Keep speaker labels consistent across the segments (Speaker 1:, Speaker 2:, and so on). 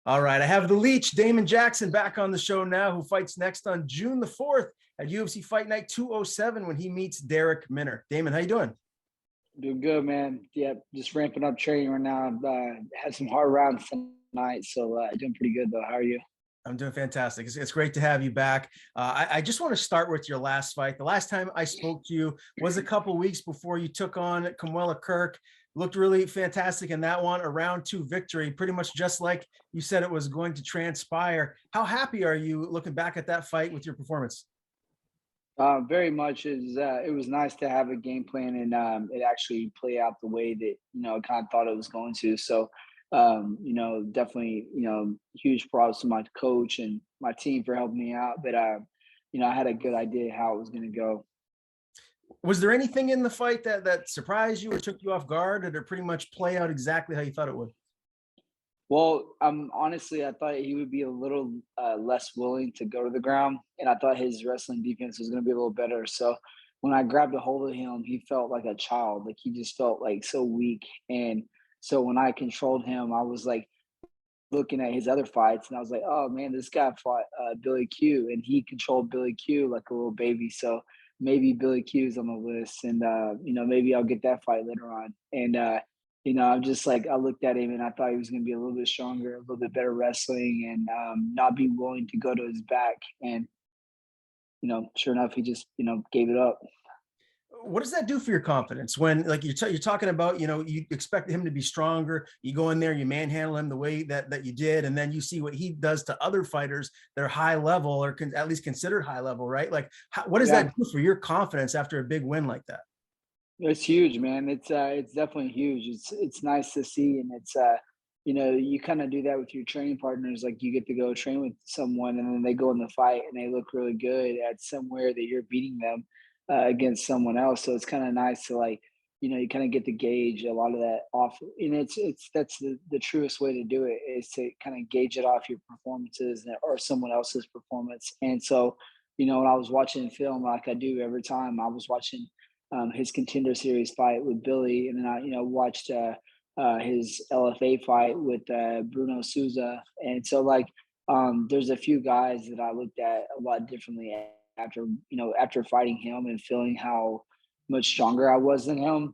Speaker 1: All right, I have the Leech, Damon Jackson, back on the show now, who fights next on June the 4th at UFC Fight Night 207 when he meets Darrick Minner. Damon, how you doing?
Speaker 2: Doing good, man. Yeah, just ramping up training right now. I've had some hard rounds tonight, so doing pretty good though. How are you?
Speaker 1: I'm doing fantastic. It's great to have you back. I just want to start with your last fight. The last time I spoke to you was a couple weeks before you took on Kamwella Kirk. Looked really fantastic in that one, a round 2 victory, pretty much just like you said it was going to transpire. How happy are you looking back at that fight with your performance?
Speaker 2: Very much. It was nice to have a game plan and it actually play out the way that I kind of thought it was going to. So, definitely, huge props to my coach and my team for helping me out. But I had a good idea how it was going to go.
Speaker 1: Was there anything in the fight that surprised you or took you off guard, or did it pretty much play out exactly how you thought it would?
Speaker 2: Well, honestly, I thought he would be a little less willing to go to the ground, and I thought his wrestling defense was going to be a little better. So when I grabbed a hold of him, he felt like a child. Like he just felt like so weak. And so when I controlled him, I was like looking at his other fights, and I was like, oh man, this guy fought Billy Q, and he controlled Billy Q like a little baby. So maybe Billy Q's on the list, and maybe I'll get that fight later on. And I'm just like I looked at him, and I thought he was going to be a little bit stronger, a little bit better wrestling, and not be willing to go to his back. And sure enough, he just gave it up.
Speaker 1: What does that do for your confidence when, like, you're talking about, you expect him to be stronger, you go in there, you manhandle him the way that you did, and then you see what he does to other fighters that are high level, or at least considered high level, right? Like, what does
Speaker 2: Yeah.
Speaker 1: that do for your confidence after a big win like that?
Speaker 2: It's huge, man. It's definitely huge. It's nice to see, and it's you kind of do that with your training partners. Like you get to go train with someone, and then they go in the fight, and they look really good at somewhere that you're beating them against someone else. So it's kind of nice to like you kind of get to gauge a lot of that off, and it's that's the truest way to do it is to kind of gauge it off your performances or someone else's performance. And so when I was watching film, like I do every time, I was watching his contender series fight with Billy, and then I watched his LFA fight with Bruno Souza, and so like there's a few guys that I looked at a lot differently after after fighting him and feeling how much stronger I was than him.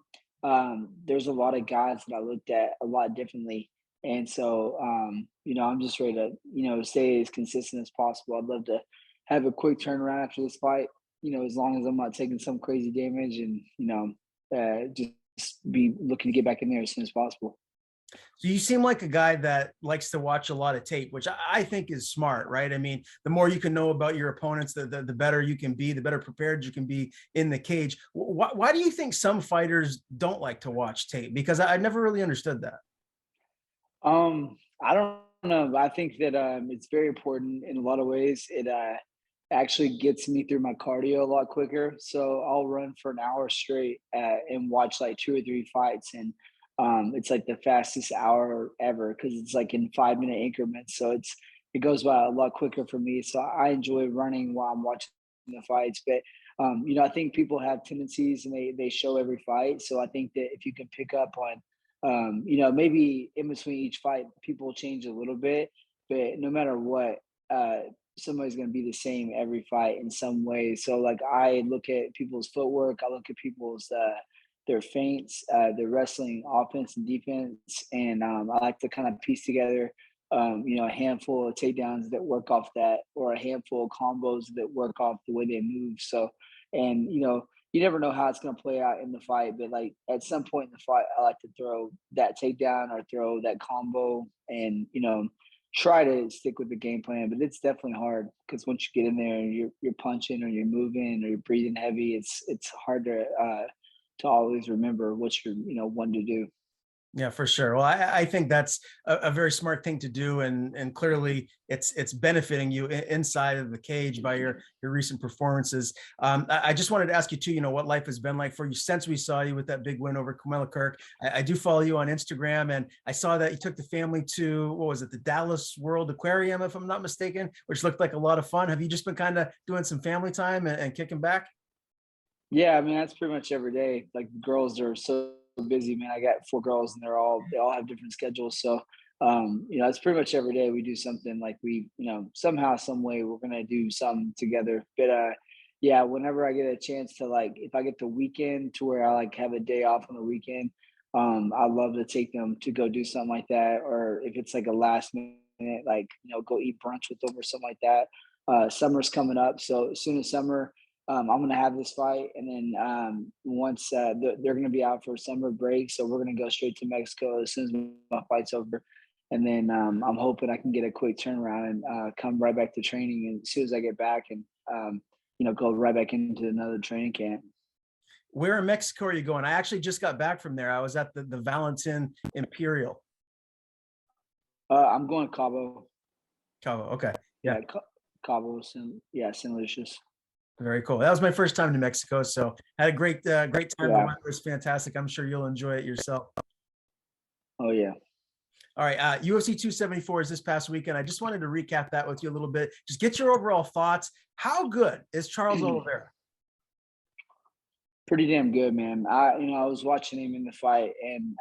Speaker 2: There's a lot of guys that I looked at a lot differently, and so I'm just ready to stay as consistent as possible. I'd love to have a quick turnaround after this fight, as long as I'm not taking some crazy damage and, just be looking to get back in there as soon as possible.
Speaker 1: So you seem like a guy that likes to watch a lot of tape, which I think is smart, right? I mean, the more you can know about your opponents, the better you can be, the better prepared you can be in the cage. Why do you think some fighters don't like to watch tape? Because I never really understood that.
Speaker 2: I don't know. I think that it's very important in a lot of ways. It actually gets me through my cardio a lot quicker. So I'll run for an hour straight and watch like 2 or 3 fights, and it's like the fastest hour ever because it's like in 5 minute increments. So it goes by a lot quicker for me. So I enjoy running while I'm watching the fights. But I think people have tendencies and they show every fight. So I think that if you can pick up on maybe in between each fight, people change a little bit, but no matter what, somebody's going to be the same every fight in some way. So like I look at people's footwork, I look at people's their feints, their wrestling offense and defense, and I like to kind of piece together a handful of takedowns that work off that, or a handful of combos that work off the way they move. So, and you never know how it's going to play out in the fight, but like at some point in the fight, I like to throw that takedown or throw that combo, and try to stick with the game plan. But it's definitely hard because once you get in there and you're punching or you're moving or you're breathing heavy, it's hard to always remember what you're wanting to do.
Speaker 1: Yeah, for sure. Well, I think that's a very smart thing to do, and clearly it's benefiting you inside of the cage by your recent performances. I just wanted to ask you too, what life has been like for you since we saw you with that big win over Kamala Kirk. I do follow you on Instagram, and I saw that you took the family to, what was it, the Dallas World Aquarium, if I'm not mistaken, which looked like a lot of fun. Have you just been kind of doing some family time and kicking back?
Speaker 2: Yeah, I mean that's pretty much every day. Like the girls are so busy, man. I got 4 girls, and they all have different schedules. So It's pretty much every day we do something like somehow, some way we're gonna do something together. But yeah, whenever I get a chance to like, if I get the weekend to where I like have a day off on the weekend, I love to take them to go do something like that. Or if it's like a last minute, like go eat brunch with them or something like that. Summer's coming up, so as soon as summer, I'm gonna have this fight, and then once they're gonna be out for summer break, so we're gonna go straight to Mexico as soon as my fight's over, and then I'm hoping I can get a quick turnaround and come right back to training, and as soon as I get back, and go right back into another training camp.
Speaker 1: Where in Mexico are you going? I actually just got back from there. I was at the Valentin Imperial.
Speaker 2: I'm going Cabo.
Speaker 1: Cabo. Okay. Yeah.
Speaker 2: Yeah, Cabo, San Lucius.
Speaker 1: Very cool. That was my first time to Mexico, so had a great great time. The
Speaker 2: Yeah.
Speaker 1: weather was fantastic. I'm sure you'll enjoy it yourself.
Speaker 2: Oh yeah.
Speaker 1: All right, UFC 274 is this past weekend. I just wanted to recap that with you a little bit. Just get your overall thoughts. How good is Charles Oliveira?
Speaker 2: Pretty damn good, man. I was watching him in the fight, and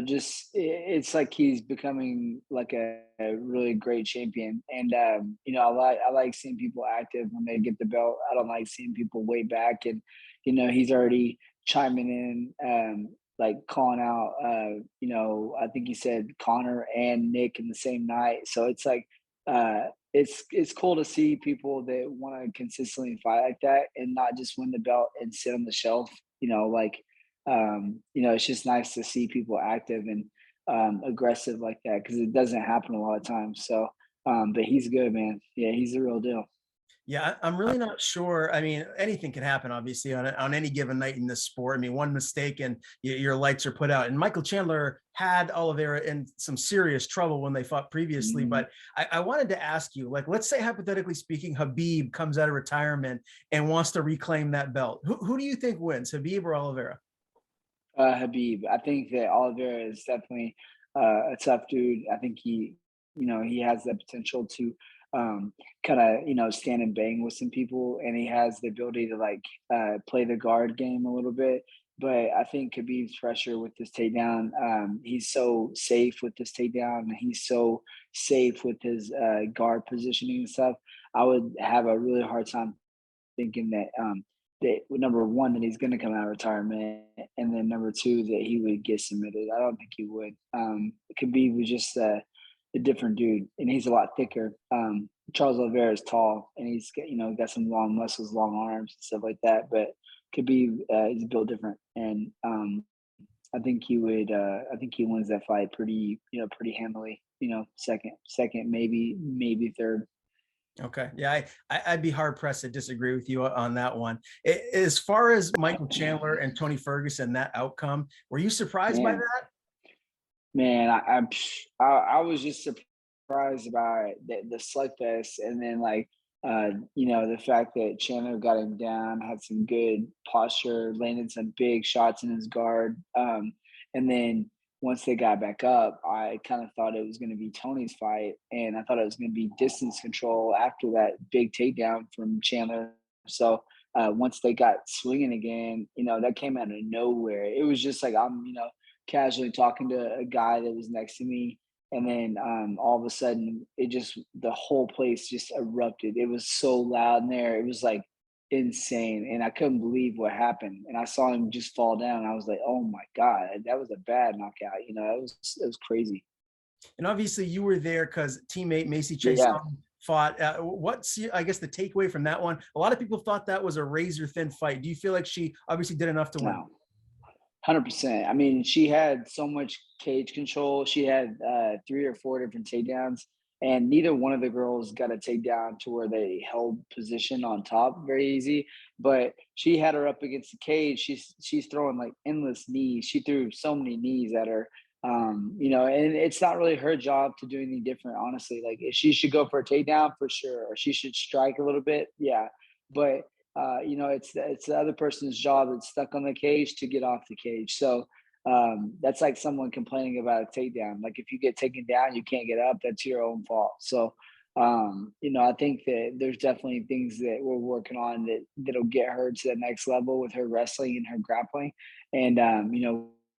Speaker 2: just it's like he's becoming like a really great champion. And I like seeing people active when they get the belt. I don't like seeing people way back, and he's already chiming in, like calling out. I think he said Connor and Nick in the same night. So it's like it's cool to see people that want to consistently fight like that and not just win the belt and sit on the shelf. It's just nice to see people active and aggressive like that because it doesn't happen a lot of times. So, but he's good, man. Yeah, he's the real deal.
Speaker 1: Yeah, I'm really not sure. I mean, anything can happen, obviously, on any given night in this sport. I mean, one mistake and your lights are put out. And Michael Chandler had Oliveira in some serious trouble when they fought previously.
Speaker 2: Mhm.
Speaker 1: But I wanted to ask you, like, let's say, hypothetically speaking, Habib comes out of retirement and wants to reclaim that belt. Who do you think wins, Habib or Oliveira?
Speaker 2: Habib. I think that Oliveira is definitely a tough dude. I think he has the potential to kind of, stand and bang with some people, and he has the ability to like play the guard game a little bit. But I think Khabib's pressure with this takedown, he's so safe with this takedown, and he's so safe with his guard positioning and stuff. I would have a really hard time thinking that number one that he's going to come out of retirement, and then number two that he would get submitted. I don't think he would. Khabib was just a different dude, and he's a lot thicker. Charles Oliveira is tall, and he's got some long muscles, long arms, and stuff like that. But Khabib is built different, and I think he would. I think he wins that fight pretty handily. Second, maybe third.
Speaker 1: Okay. Yeah, I'd be hard pressed to disagree with you on that one. As far as Michael Chandler and Tony Ferguson, that outcome, were you surprised by
Speaker 2: Man,
Speaker 1: that?
Speaker 2: man, I was just surprised by the slugfest, and then like the fact that Chandler got him down, had some good posture, landed some big shots in his guard, and then once they got back up, I kind of thought it was going to be Tony's fight, and I thought it was going to be distance control after that big takedown from Chandler. So once they got swinging again, that came out of nowhere. It was just like I'm, casually talking to a guy that was next to me, and then all of a sudden the whole place just erupted. It was so loud in there. It was like insane, and I couldn't believe what happened. And I saw him just fall down. I was like, "Oh my god, that was a bad knockout." It was crazy.
Speaker 1: And obviously, you were there because teammate Macy Chase
Speaker 2: Yeah,
Speaker 1: fought. I guess, the takeaway from that one? A lot of people thought that was a razor thin fight. Do you feel like she obviously did enough to win?
Speaker 2: no, 100%. I mean, she had so much cage control. She had 3 or 4 different takedowns, and neither one of the girls got a takedown to where they held position on top very easy. But she had her up against the cage. She's throwing like endless knees. She threw so many knees at her. And it's not really her job to do anything different, honestly. Like if she should go for a takedown for sure, or she should strike a little bit, yeah. But it's the other person's job that's stuck on the cage to get off the cage. So that's like someone complaining about a takedown. Like if you get taken down, you can't get up. That's your own fault. So I think that there's definitely things that we're working on that'll get her to the next level with her wrestling and her grappling. And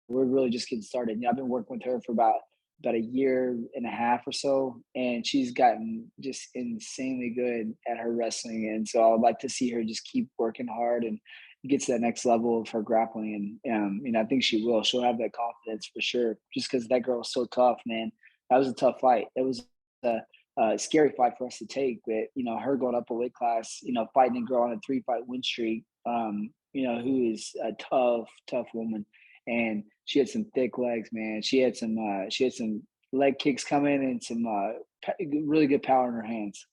Speaker 2: we're really just getting started. I've been working with her for about about a year and a half or so, and she's gotten just insanely good at her wrestling. And so I would like to see her just keep working hard and get to that next level of her grappling. And I think she will. She'll have that confidence for sure, just because that girl was so tough, man. That was a tough fight. It was a scary fight for us to take, but her going up a weight class, fighting a girl on a 3-fight win streak, who is a tough, tough woman, and she had some thick legs, man. She had some leg kicks coming and some really good power in her hands.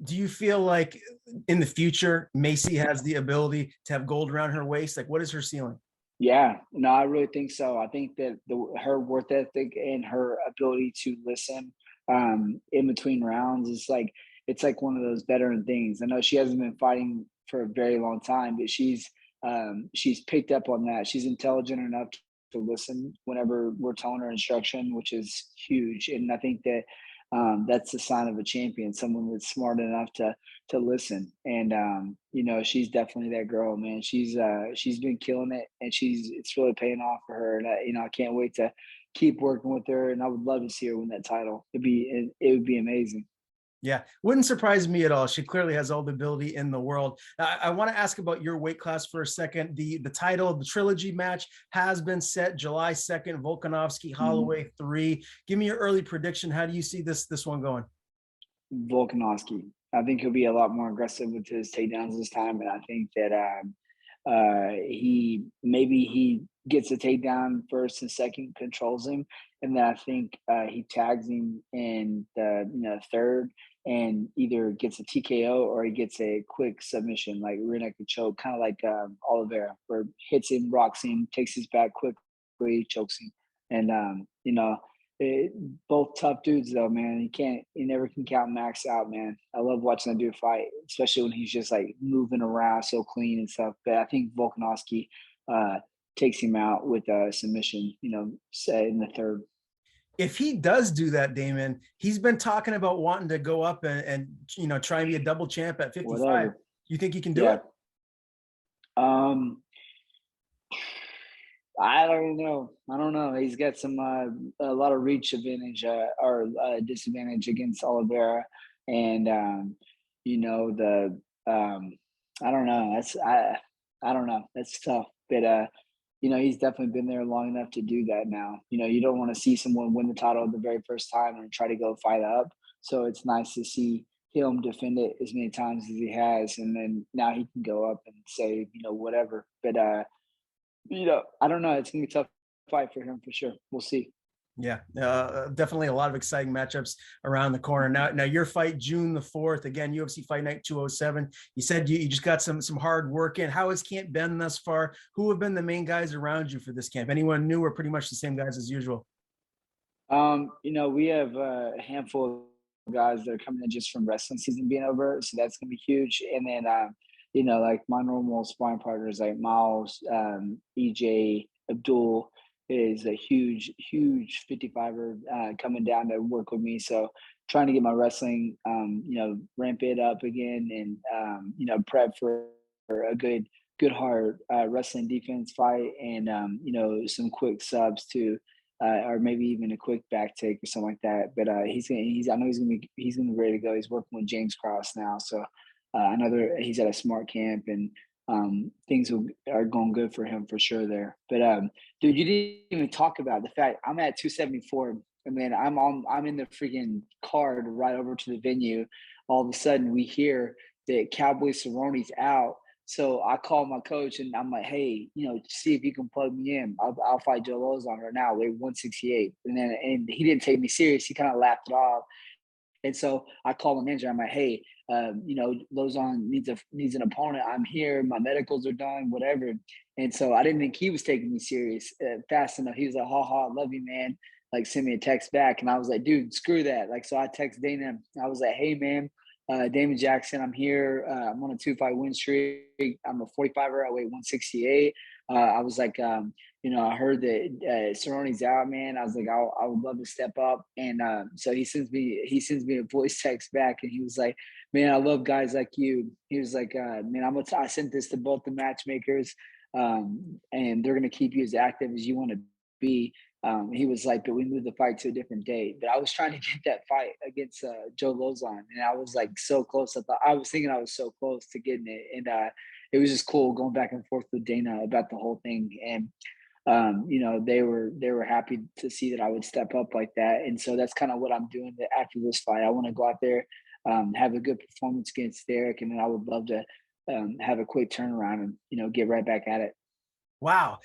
Speaker 1: Do you feel like in the future, Macy has the ability to have gold around her waist? Like, what is her ceiling?
Speaker 2: Yeah, no, I really think so. I think that her work ethic and her ability to listen in between rounds is like, it's like one of those veteran things. I know she hasn't been fighting for a very long time, but she's picked up on that. She's intelligent enough to listen whenever we're telling her instruction, which is huge. And I think that that's the sign of a champion, someone that's smart enough to listen. And she's definitely that girl, man. She's been killing it, and it's really paying off for her. And I can't wait to keep working with her. And I would love to see her win that title. It would be amazing.
Speaker 1: Yeah, wouldn't surprise me at all. She clearly has all the ability in the world. I want to ask about your weight class for a second. The title of the trilogy match has been set July 2nd, Volkanovski
Speaker 2: Mhm.
Speaker 1: Holloway 3. Give me your early prediction. How do you see this one going?
Speaker 2: Volkanovski. I think he'll be a lot more aggressive with his takedowns this time, and I think that he gets a takedown first and second, controls him, and then I think he tags him in the third, and either gets a TKO or he gets a quick submission like rear naked choke, kind of like Oliveira, where hits him, rocks him, takes his back quickly, chokes him, and it, both tough dudes though, man. You never can count Max out, man. I love watching that dude fight, especially when he's just like moving around so clean and stuff. But I think Volkanovski uh, takes him out with a submission, say in the third.
Speaker 1: If he does do that, Damon, he's been talking about wanting to go up and try and be a double champ at 55.
Speaker 2: Whatever.
Speaker 1: You think he can do
Speaker 2: Yeah.
Speaker 1: it?
Speaker 2: Um, I don't know. I don't know. He's got a lot of reach advantage or disadvantage against Oliveira, and the I don't know. I don't know. That's tough, but he's definitely been there long enough to do that now. You don't want to see someone win the title the very first time and try to go fight up. So it's nice to see him defend it as many times as he has, and then now he can go up and say whatever. But I don't know. It's gonna be a tough fight for him for sure. We'll see.
Speaker 1: Yeah, definitely a lot of exciting matchups around the corner. Now your fight June the 4th, again, UFC Fight Night 207. You said you just got some hard work in. How has camp been thus far? Who have been the main guys around you for this camp? Anyone new or pretty much the same guys as usual?
Speaker 2: We have a handful of guys that are coming in just from wrestling season being over, so that's gonna be huge. And then like my normal sparring partners like Miles, EJ, Abdul is a huge, huge 55er coming down to work with me. So trying to get my wrestling, ramp it up again, and prep for a good hard wrestling defense fight, and some quick subs to or maybe even a quick back take or something like that. But I know he's gonna be ready to go. He's working with James Cross now, so he's at a smart camp, and are going good for him for sure there. But dude, you didn't even talk about the fact I'm at 274, and then I'm in the freaking car to ride over to the venue. All of a sudden, we hear that Cowboy Cerrone's out. So I call my coach and I'm like, hey, see if you can plug me in. I'll fight Joe Lauzon right now. We're 168. And he didn't take me serious. He kind of laughed it off. And so I call the manager. I'm like, hey, Lauzon needs an opponent. I'm here. My medicals are done, whatever. And so I didn't think he was taking me serious fast enough. He was like, ha ha, love you, man. Like, send me a text back. And I was like, dude, screw that. Like, so I text Dana. I was like, hey, man, Damon Jackson, I'm here. I'm on a 2-fight win streak. I'm a 45er. I weigh 168. I was like, I heard that Cerrone's out, man. I was like, I would love to step up. And so he sends me a voice text back, and he was like, man, I love guys like you. He was like, man, I sent this to both the matchmakers, and they're gonna keep you as active as you want to be. he was like, but we moved the fight to a different date. But I was trying to get that fight against Joe Lauzon, and I was like so close. I was thinking I was so close to getting it, and it was just cool going back and forth with Dana about the whole thing. And they were happy to see that I would step up like that. And so that's kind of what I'm doing after this fight. I want to go out there, have a good performance against Darrick, and then I would love to have a quick turnaround and get right back at it.
Speaker 1: Wow,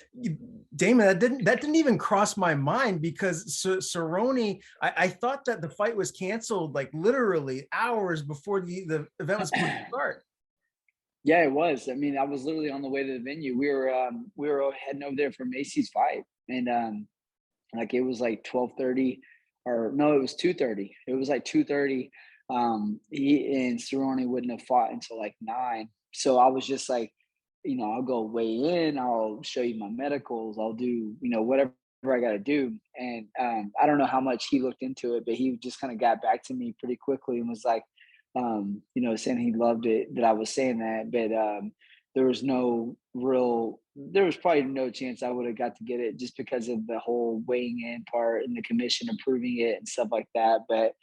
Speaker 1: Damon, that didn't even cross my mind because Cerrone. I thought that the fight was canceled like literally hours before the event was going to start.
Speaker 2: Yeah, it was. I mean, I was literally on the way to the venue. We were heading over there for Macy's fight, and like it was like 12:30, or no, it was 2:30. It was like 2:30. He and Cerrone wouldn't have fought until like 9. So I was just like, I'll go weigh in, I'll show you my medicals, I'll do, whatever I got to do. And I don't know how much he looked into it, but he just kind of got back to me pretty quickly and was like, saying he loved it that I was saying that, but there was probably no chance I would have got to get it just because of the whole weighing in part and the commission approving it and stuff like that. But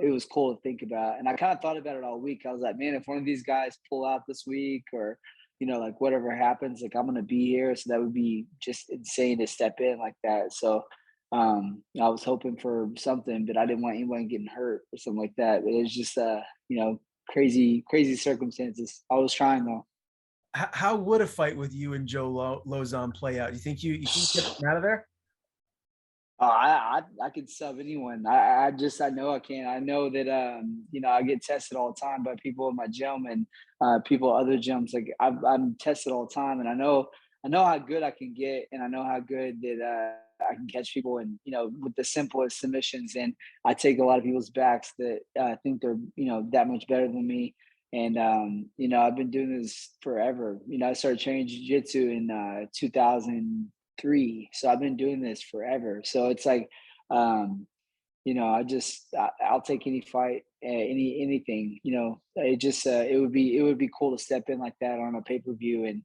Speaker 2: it was cool to think about. And I kind of thought about it all week. I was like, man, if one of these guys pull out this week or, like whatever happens, like I'm going to be here. So that would be just insane to step in like that. So I was hoping for something, but I didn't want anyone getting hurt or something like that. But it was just, crazy circumstances. I was trying though.
Speaker 1: How would a fight with you and Joe Lauzon play out? You think you can get him out of there?
Speaker 2: I could sub anyone. I know I can. I know that I get tested all the time by people in my gym and people at other gyms. Like I'm tested all the time, and I know how good I can get, and I know how good that I can catch people, and with the simplest submissions. And I take a lot of people's backs that think they're that much better than me. And I've been doing this forever. I started training jiu-jitsu in 2003, so I've been doing this forever. So it's like, I'll take any fight, anything. It would be cool to step in like that on a pay-per-view and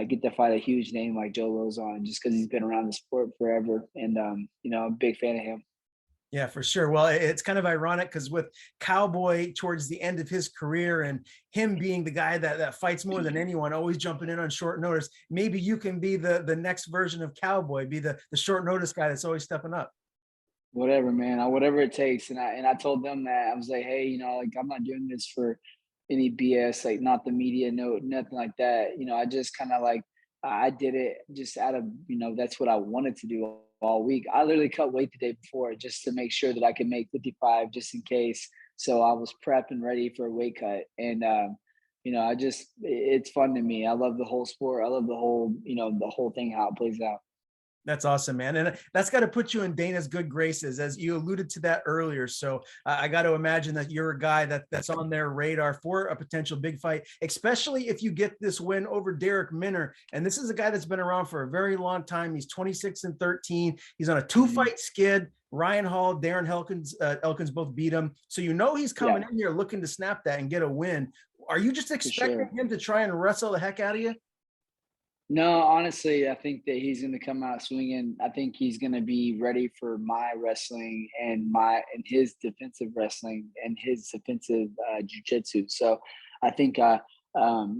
Speaker 2: get to fight a huge name like Joe Lauzon just because he's been around the sport forever. And I'm a big fan of him.
Speaker 1: Yeah, for sure. Well, it's kind of ironic because with Cowboy towards the end of his career and him being the guy that fights more than anyone, always jumping in on short notice, maybe you can be the next version of Cowboy, be the short notice guy that's always stepping up.
Speaker 2: Whatever, man. Whatever it takes. And I told them that I was like, hey, like I'm not doing this for any BS, like not the media note, nothing like that. I just kind of like I did it just out of that's what I wanted to do all week. I literally cut weight the day before just to make sure that I could make 55 just in case. So I was prepped and ready for a weight cut. And it's fun to me. I love the whole sport. I love the whole thing, how it plays out.
Speaker 1: That's awesome, man. And that's got to put you in Dana's good graces, as you alluded to that earlier. So I got to imagine that you're a guy that's on their radar for a potential big fight, especially if you get this win over Darrick Minner. And this is a guy that's been around for a very long time. He's 26-13. He's on a 2-fight skid. Ryan Hall, Darren Elkins both beat him. So he's coming in here looking to snap that and get a win. Are you just expecting him to try and wrestle the heck out of you?
Speaker 2: No, honestly, I think that he's going to come out swinging. I think he's going to be ready for my wrestling and his defensive wrestling and his defensive jujitsu. So I think that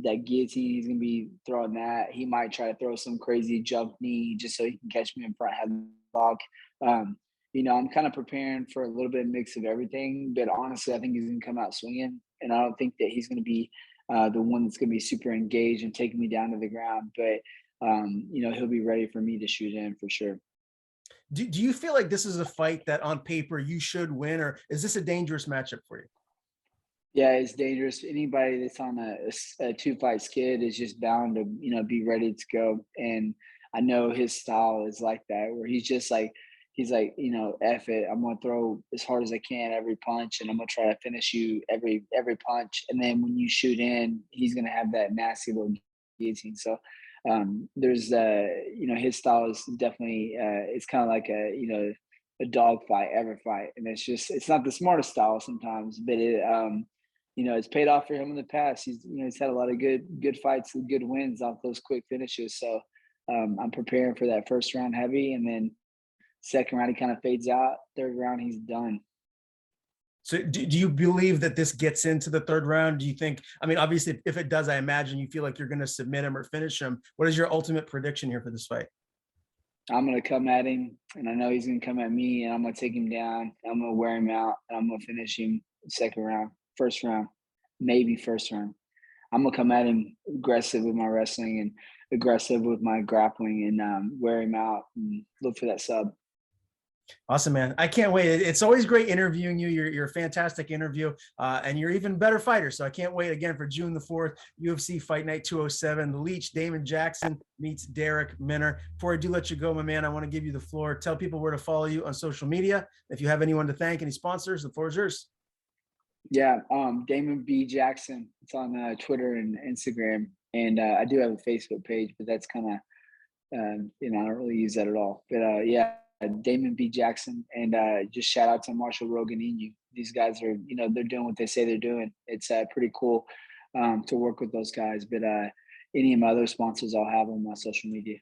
Speaker 2: guillotine, he's going to be throwing that. He might try to throw some crazy jump knee just so he can catch me in front headlock. I'm kind of preparing for a little bit of mix of everything, but honestly, I think he's going to come out swinging, and I don't think that he's going to be the one that's going to be super engaged and taking me down to the ground. But, he'll be ready for me to shoot in for sure.
Speaker 1: Do you feel like this is a fight that on paper you should win, or is this a dangerous matchup for you?
Speaker 2: Yeah, it's dangerous. Anybody that's on a 2-fight skid is just bound to, be ready to go. And I know his style is like that, where he's like, F it. I'm gonna throw as hard as I can every punch, and I'm gonna try to finish you every punch. And then when you shoot in, he's gonna have that nasty little guillotine. So there's his style is definitely it's kind of like a dog fight, ever fight, and it's not the smartest style sometimes, but it's paid off for him in the past. He's had a lot of good fights and good wins off those quick finishes. So I'm preparing for that first round heavy, and then Second round, he kind of fades out. Third round, he's done.
Speaker 1: So do you believe that this gets into the third round? Do you think, I mean, obviously if it does, I imagine you feel like you're going to submit him or finish him. What is your ultimate prediction here for this fight?
Speaker 2: I'm gonna come at him, and I know he's gonna come at me, and I'm gonna take him down. I'm gonna wear him out, and I'm gonna finish him second round, first round, maybe first round. I'm gonna come at him aggressive with my wrestling and aggressive with my grappling, and wear him out and look for that sub.
Speaker 1: Awesome, man. I can't wait. It's always great interviewing you. You're a fantastic interview, and you're even better fighter. So I can't wait again for June the 4th, UFC Fight Night 207. The Leech, Damon Jackson meets Darrick Minner. Before I do let you go, my man, I want to give you the floor. Tell people where to follow you on social media. If you have anyone to thank, any sponsors, the floor is yours.
Speaker 2: Yeah, Damon B Jackson. It's on Twitter and Instagram, and I do have a Facebook page, but that's kind of I don't really use that at all. But yeah, Damon B Jackson, and just shout out to Marshall Rogan Inu. These guys are, they're doing what they say they're doing. It's pretty cool to work with those guys. But any of my other sponsors, I'll have on my social media.